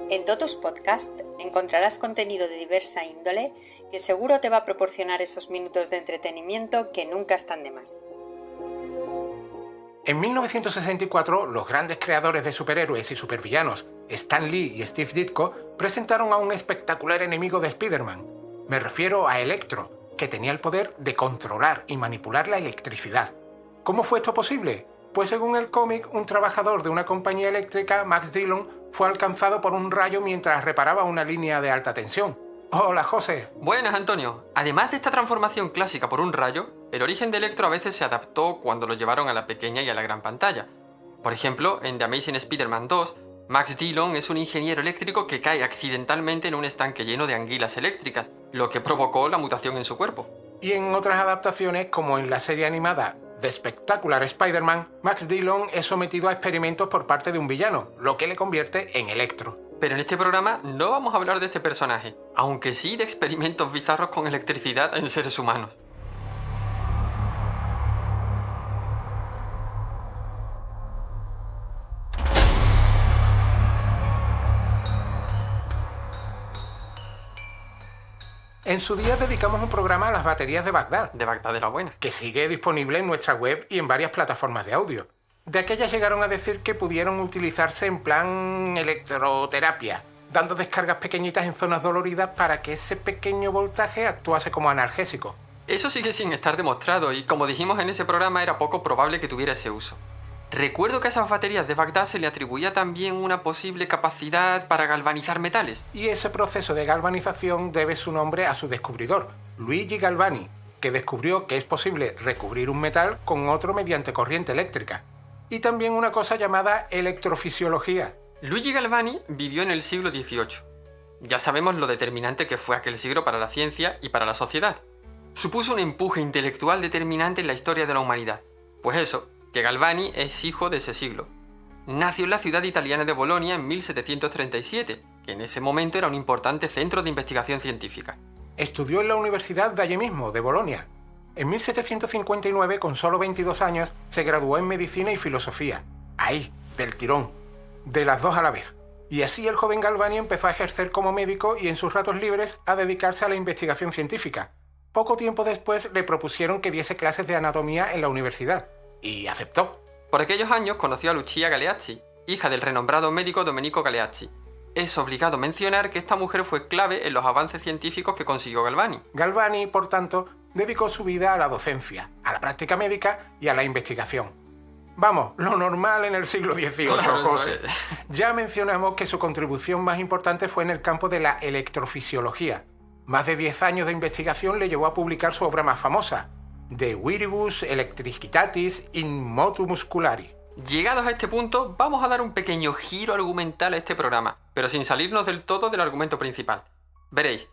En Totus Podcast encontrarás contenido de diversa índole que seguro te va a proporcionar esos minutos de entretenimiento que nunca están de más. En 1964, los grandes creadores de superhéroes y supervillanos, Stan Lee y Steve Ditko, presentaron a un espectacular enemigo de Spider-Man. Me refiero a Electro, que tenía el poder de controlar y manipular la electricidad. ¿Cómo fue esto posible? Pues según el cómic, un trabajador de una compañía eléctrica, Max Dillon, fue alcanzado por un rayo mientras reparaba una línea de alta tensión. Hola, José. Buenas, Antonio. Además de esta transformación clásica por un rayo, el origen de Electro a veces se adaptó cuando lo llevaron a la pequeña y a la gran pantalla. Por ejemplo, en The Amazing Spider-Man 2, Max Dillon es un ingeniero eléctrico que cae accidentalmente en un estanque lleno de anguilas eléctricas, lo que provocó la mutación en su cuerpo. Y en otras adaptaciones, como en la serie animada The Spectacular Spider-Man, Max Dillon es sometido a experimentos por parte de un villano, lo que le convierte en Electro. Pero en este programa no vamos a hablar de este personaje, aunque sí de experimentos bizarros con electricidad en seres humanos. En su día dedicamos un programa a las baterías de Bagdad, De Bagdad de la Buena. que sigue disponible en nuestra web y en varias plataformas de audio. De aquellas llegaron a decir que pudieron utilizarse en plan electroterapia, dando descargas pequeñitas en zonas doloridas para que ese pequeño voltaje actuase como analgésico. Eso sigue sin estar demostrado y, como dijimos en ese programa, era poco probable que tuviera ese uso. Recuerdo que a esas baterías de Bagdad se le atribuía también una posible capacidad para galvanizar metales. Y ese proceso de galvanización debe su nombre a su descubridor, Luigi Galvani, que descubrió que es posible recubrir un metal con otro mediante corriente eléctrica. Y también una cosa llamada electrofisiología. Luigi Galvani vivió en el siglo XVIII. Ya sabemos lo determinante que fue aquel siglo para la ciencia y para la sociedad. Supuso un empuje intelectual determinante en la historia de la humanidad. Pues eso, que Galvani es hijo de ese siglo. Nació en la ciudad italiana de Bolonia en 1737, que en ese momento era un importante centro de investigación científica. Estudió en la universidad de allí mismo, de Bolonia. En 1759, con solo 22 años, se graduó en medicina y filosofía. Ahí, del tirón. De las dos a la vez. Y así el joven Galvani empezó a ejercer como médico y en sus ratos libres a dedicarse a la investigación científica. Poco tiempo después le propusieron que diese clases de anatomía en la universidad. Y aceptó. Por aquellos años conoció a Lucia Galeazzi, hija del renombrado médico Domenico Galeazzi. Es obligado mencionar que esta mujer fue clave en los avances científicos que consiguió Galvani. Galvani, por tanto, dedicó su vida a la docencia, a la práctica médica y a la investigación. Vamos, lo normal en el siglo XVIII, Claro, José. Ya mencionamos que su contribución más importante fue en el campo de la electrofisiología. Más de 10 años de investigación le llevó a publicar su obra más famosa, De Viribus Electricitatis in Motu Musculari. Llegados a este punto, vamos a dar un pequeño giro argumental a este programa, pero sin salirnos del todo del argumento principal. Veréis,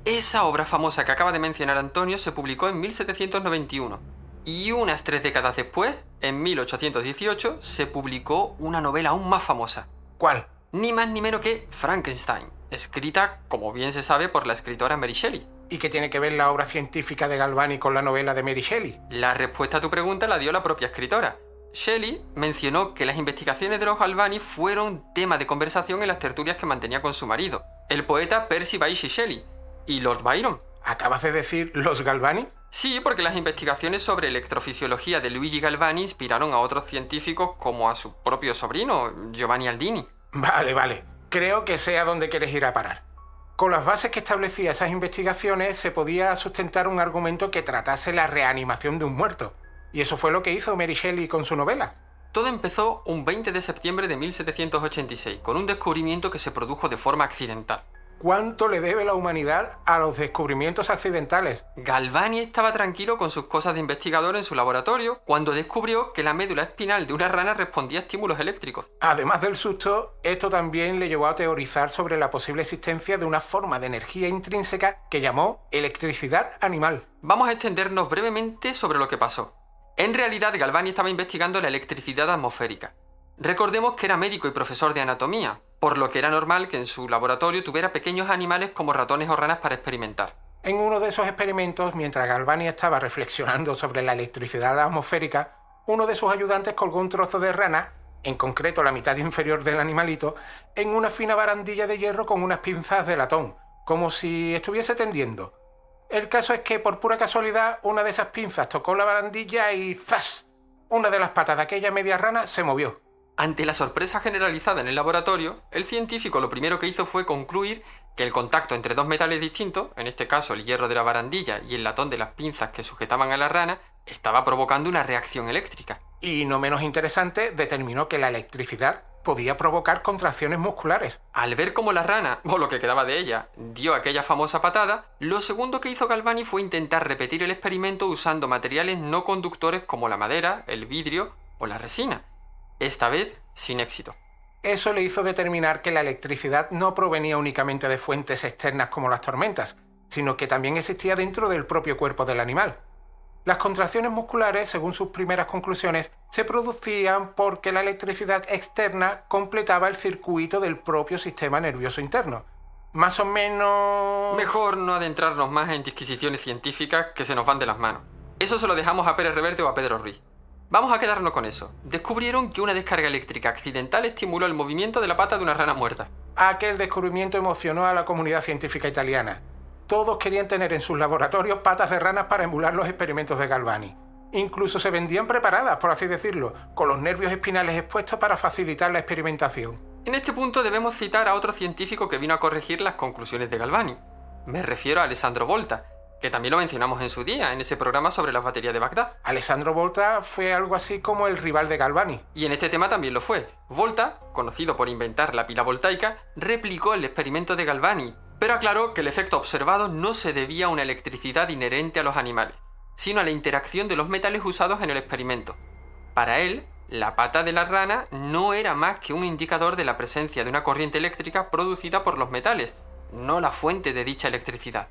esa obra famosa que acaba de mencionar Antonio se publicó en 1791, y unas 3 décadas después, en 1818, se publicó una novela aún más famosa. ¿Cuál? Ni más ni menos que Frankenstein, escrita, como bien se sabe, por la escritora Mary Shelley. ¿Y qué tiene que ver la obra científica de Galvani con la novela de Mary Shelley? La respuesta a tu pregunta la dio la propia escritora. Shelley mencionó que las investigaciones de los Galvani fueron tema de conversación en las tertulias que mantenía con su marido, el poeta Percy Bysshe Shelley, y Lord Byron. ¿Acabas de decir los Galvani? Sí, porque las investigaciones sobre electrofisiología de Luigi Galvani inspiraron a otros científicos como a su propio sobrino, Giovanni Aldini. Vale. Creo que sé a dónde quieres ir a parar. Con las bases que establecía esas investigaciones se podía sustentar un argumento que tratase la reanimación de un muerto. Y eso fue lo que hizo Mary Shelley con su novela. Todo empezó un 20 de septiembre de 1786, con un descubrimiento que se produjo de forma accidental. ¿Cuánto le debe la humanidad a los descubrimientos accidentales? Galvani estaba tranquilo con sus cosas de investigador en su laboratorio cuando descubrió que la médula espinal de una rana respondía a estímulos eléctricos. Además del susto, esto también le llevó a teorizar sobre la posible existencia de una forma de energía intrínseca que llamó electricidad animal. Vamos a extendernos brevemente sobre lo que pasó. En realidad, Galvani estaba investigando la electricidad atmosférica. Recordemos que era médico y profesor de anatomía, por lo que era normal que en su laboratorio tuviera pequeños animales como ratones o ranas para experimentar. En uno de esos experimentos, mientras Galvani estaba reflexionando sobre la electricidad atmosférica, uno de sus ayudantes colgó un trozo de rana en concreto la mitad inferior del animalito, en una fina barandilla de hierro con unas pinzas de latón, como si estuviese tendiendo. El caso es que por pura casualidad una de esas pinzas tocó la barandilla y ¡zas! Una de las patas de aquella media rana se movió. Ante la sorpresa generalizada en el laboratorio, el científico lo primero que hizo fue concluir que el contacto entre dos metales distintos, en este caso el hierro de la barandilla y el latón de las pinzas que sujetaban a la rana, estaba provocando una reacción eléctrica. Y no menos interesante, determinó que la electricidad podía provocar contracciones musculares. Al ver cómo la rana, o lo que quedaba de ella, dio aquella famosa patada, lo segundo que hizo Galvani fue intentar repetir el experimento usando materiales no conductores como la madera, el vidrio o la resina. Esta vez sin éxito. Eso le hizo determinar que la electricidad no provenía únicamente de fuentes externas como las tormentas, sino que también existía dentro del propio cuerpo del animal. Las contracciones musculares, según sus primeras conclusiones, se producían porque la electricidad externa completaba el circuito del propio sistema nervioso interno. Más o menos... Mejor no adentrarnos más en disquisiciones científicas que se nos van de las manos. Eso se lo dejamos a Pérez Reverte o a Pedro Ruiz. Vamos a quedarnos con eso. Descubrieron que una descarga eléctrica accidental estimuló el movimiento de la pata de una rana muerta. Aquel descubrimiento emocionó a la comunidad científica italiana. Todos querían tener en sus laboratorios patas de ranas para emular los experimentos de Galvani. Incluso se vendían preparadas, por así decirlo, con los nervios espinales expuestos para facilitar la experimentación. En este punto debemos citar a otro científico que vino a corregir las conclusiones de Galvani. Me refiero a Alessandro Volta, que también lo mencionamos en su día, en ese programa sobre las baterías de Bagdad. Alessandro Volta fue algo así como el rival de Galvani. Y en este tema también lo fue. Volta, conocido por inventar la pila voltaica, replicó el experimento de Galvani, pero aclaró que el efecto observado no se debía a una electricidad inherente a los animales, sino a la interacción de los metales usados en el experimento. Para él, la pata de la rana no era más que un indicador de la presencia de una corriente eléctrica producida por los metales, no la fuente de dicha electricidad.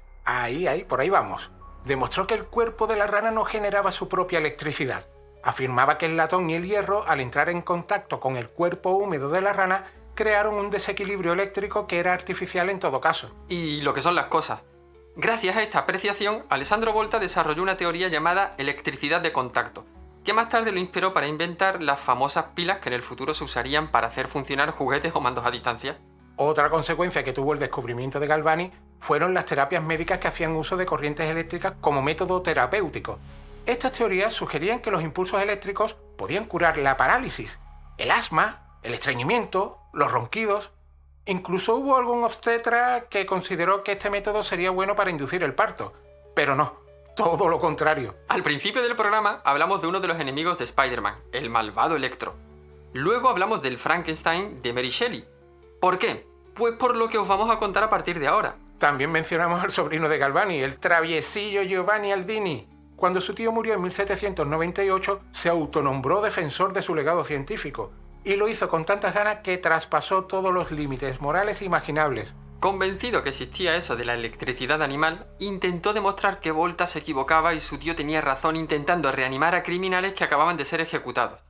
Por ahí vamos. Demostró que el cuerpo de la rana no generaba su propia electricidad. Afirmaba que el latón y el hierro, al entrar en contacto con el cuerpo húmedo de la rana, crearon un desequilibrio eléctrico que era artificial en todo caso. Y lo que son las cosas. Gracias a esta apreciación, Alessandro Volta desarrolló una teoría llamada electricidad de contacto, que más tarde lo inspiró para inventar las famosas pilas que en el futuro se usarían para hacer funcionar juguetes o mandos a distancia. Otra consecuencia que tuvo el descubrimiento de Galvani fueron las terapias médicas que hacían uso de corrientes eléctricas como método terapéutico. Estas teorías sugerían que los impulsos eléctricos podían curar la parálisis, el asma, el estreñimiento, los ronquidos. Incluso hubo algún obstetra que consideró que este método sería bueno para inducir el parto, pero no, todo lo contrario. Al principio del programa hablamos de uno de los enemigos de Spider-Man, el malvado Electro. Luego hablamos del Frankenstein de Mary Shelley. ¿Por qué? Pues por lo que os vamos a contar a partir de ahora. También mencionamos al sobrino de Galvani, el traviesillo Giovanni Aldini. Cuando su tío murió en 1798, se autonombró defensor de su legado científico, y lo hizo con tantas ganas que traspasó todos los límites morales imaginables. Convencido que existía eso de la electricidad animal, intentó demostrar que Volta se equivocaba y su tío tenía razón intentando reanimar a criminales que acababan de ser ejecutados.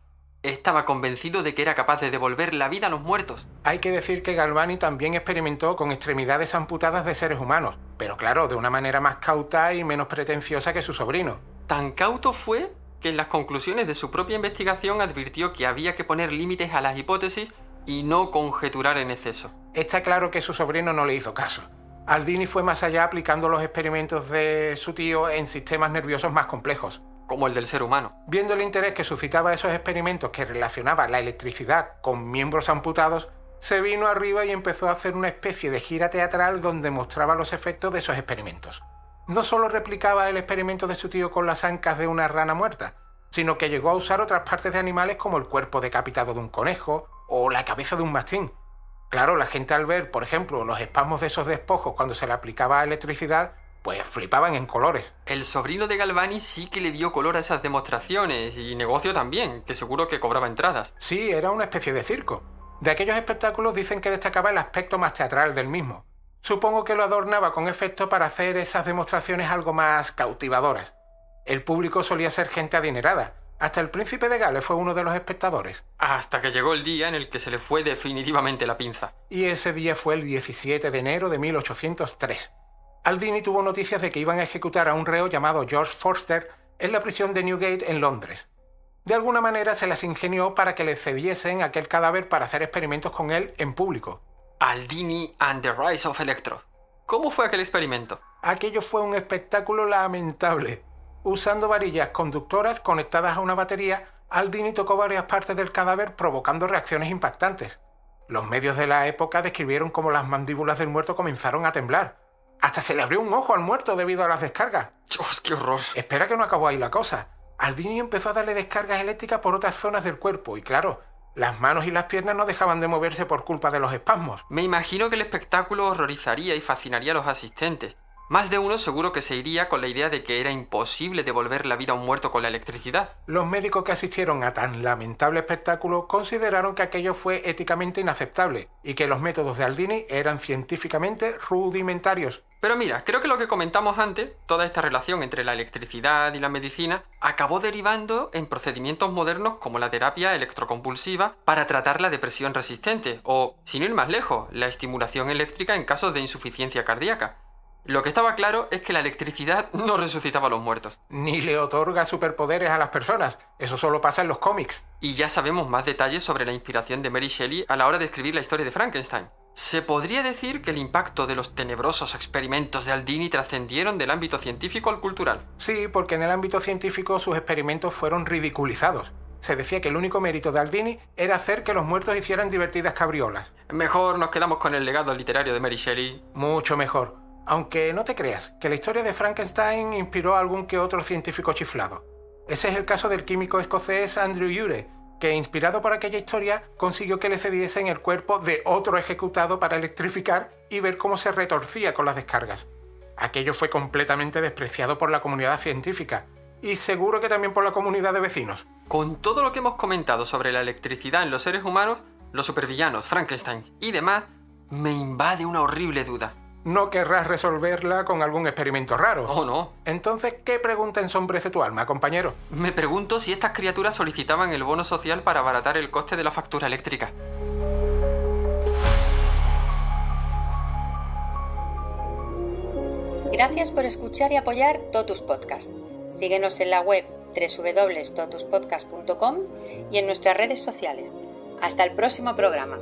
Estaba convencido de que era capaz de devolver la vida a los muertos. Hay que decir que Galvani también experimentó con extremidades amputadas de seres humanos, pero claro, de una manera más cauta y menos pretenciosa que su sobrino. Tan cauto fue que en las conclusiones de su propia investigación advirtió que había que poner límites a las hipótesis y no conjeturar en exceso. Está claro que su sobrino no le hizo caso. Aldini fue más allá aplicando los experimentos de su tío en sistemas nerviosos más complejos, como el del ser humano. Viendo el interés que suscitaba esos experimentos que relacionaban la electricidad con miembros amputados, se vino arriba y empezó a hacer una especie de gira teatral donde mostraba los efectos de esos experimentos. No solo replicaba el experimento de su tío con las ancas de una rana muerta, sino que llegó a usar otras partes de animales como el cuerpo decapitado de un conejo o la cabeza de un mastín. Claro, la gente al ver, por ejemplo, los espasmos de esos despojos cuando se le aplicaba electricidad, pues flipaban en colores. El sobrino de Galvani sí que le dio color a esas demostraciones y negocio también, que seguro que cobraba entradas. Sí, era una especie de circo. De aquellos espectáculos dicen que destacaba el aspecto más teatral del mismo. Supongo que lo adornaba con efecto para hacer esas demostraciones algo más cautivadoras. El público solía ser gente adinerada. Hasta el príncipe de Gales fue uno de los espectadores. Hasta que llegó el día en el que se le fue definitivamente la pinza. Y ese día fue el 17 de enero de 1803. Aldini tuvo noticias de que iban a ejecutar a un reo llamado George Forster en la prisión de Newgate en Londres. De alguna manera se las ingenió para que le cediesen aquel cadáver para hacer experimentos con él en público. Aldini and the Rise of Electro. ¿Cómo fue aquel experimento? Aquello fue un espectáculo lamentable. Usando varillas conductoras conectadas a una batería, Aldini tocó varias partes del cadáver provocando reacciones impactantes. Los medios de la época describieron cómo las mandíbulas del muerto comenzaron a temblar. Hasta se le abrió un ojo al muerto debido a las descargas. ¡Dios, qué horror! Espera que no acabó ahí la cosa. Aldini empezó a darle descargas eléctricas por otras zonas del cuerpo y claro, las manos y las piernas no dejaban de moverse por culpa de los espasmos. Me imagino que el espectáculo horrorizaría y fascinaría a los asistentes. Más de uno seguro que se iría con la idea de que era imposible devolver la vida a un muerto con la electricidad. Los médicos que asistieron a tan lamentable espectáculo consideraron que aquello fue éticamente inaceptable y que los métodos de Aldini eran científicamente rudimentarios. Pero mira, creo que lo que comentamos antes, toda esta relación entre la electricidad y la medicina, acabó derivando en procedimientos modernos como la terapia electrocompulsiva para tratar la depresión resistente o, sin ir más lejos, la estimulación eléctrica en casos de insuficiencia cardíaca. Lo que estaba claro es que la electricidad no resucitaba a los muertos. Ni le otorga superpoderes a las personas. Eso solo pasa en los cómics. Y ya sabemos más detalles sobre la inspiración de Mary Shelley a la hora de escribir la historia de Frankenstein. Se podría decir que el impacto de los tenebrosos experimentos de Aldini trascendieron del ámbito científico al cultural. Sí, porque en el ámbito científico sus experimentos fueron ridiculizados. Se decía que el único mérito de Aldini era hacer que los muertos hicieran divertidas cabriolas. Mejor nos quedamos con el legado literario de Mary Shelley. Mucho mejor. Aunque no te creas, que la historia de Frankenstein inspiró a algún que otro científico chiflado. Ese es el caso del químico escocés Andrew Ure, que inspirado por aquella historia consiguió que le cediesen el cuerpo de otro ejecutado para electrificar y ver cómo se retorcía con las descargas. Aquello fue completamente despreciado por la comunidad científica y seguro que también por la comunidad de vecinos. Con todo lo que hemos comentado sobre la electricidad en los seres humanos, los supervillanos, Frankenstein y demás, me invade una horrible duda. No querrás resolverla con algún experimento raro. Oh, no. Entonces, ¿qué pregunta ensombrece tu alma, compañero? Me pregunto si estas criaturas solicitaban el bono social para abaratar el coste de la factura eléctrica. Gracias por escuchar y apoyar Totus Podcast. Síguenos en la web www.totuspodcast.com y en nuestras redes sociales. Hasta el próximo programa.